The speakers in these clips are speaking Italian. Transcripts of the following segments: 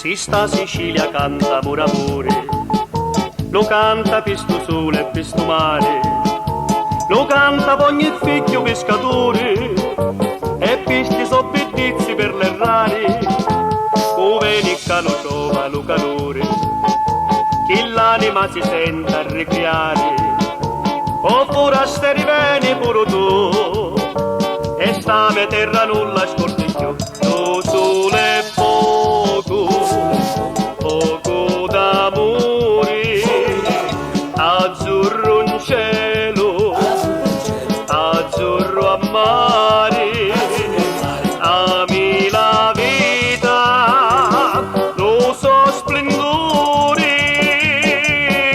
Si sta Sicilia canta amore amore, lo canta per sto sole e per sto mare, lo canta per ogni figlio pescatore e per sti sobbettizi per le rane, come niccano giova lo calore, che l'anima si senta a ricreare, o forasteri veni pure tu, e sta me terra nulla scortiglio, lo sole è poco, poco d'amore, azzurro in cielo, azzurro a mare, ami la vita, lo so splendore,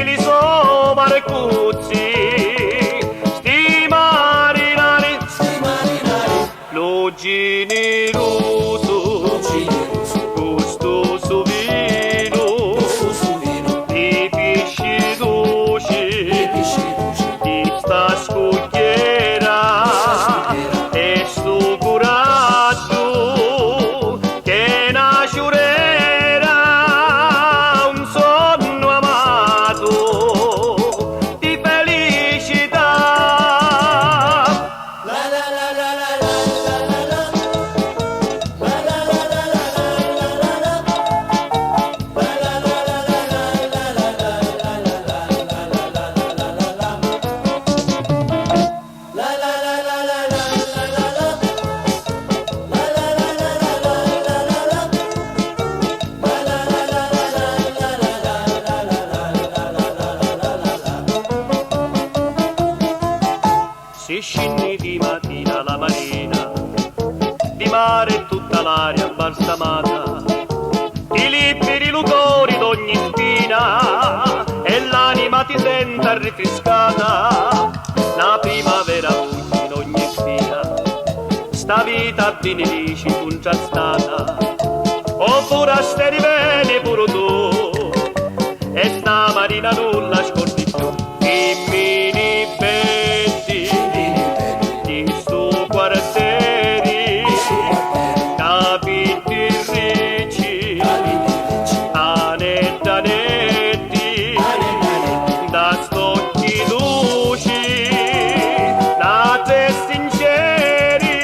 li so marcuzzi, sti marinari, lo generoso, gustoso vino, di pesci dolci, di sta scogliera, e sto coraggio che nascerà un sonno amato di felicità. Si scinni di mattina la marina, di mare tutta l'aria balsamata, ti liberi lucori d'ogni spina e l'anima ti senta rinfrescata, la primavera fugge in ogni spina, sta vita benedici contrastata, o forasteri veni pure tu, e sta marina nulla scordi più, i mini betti di sto quartieri, capiti ricci, anetti, da stocchi luci, da te sinceri,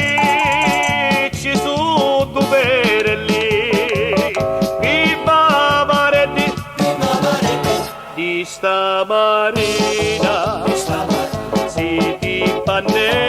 ci su tu per lì, viva Maretti, di sta marina, si ti panne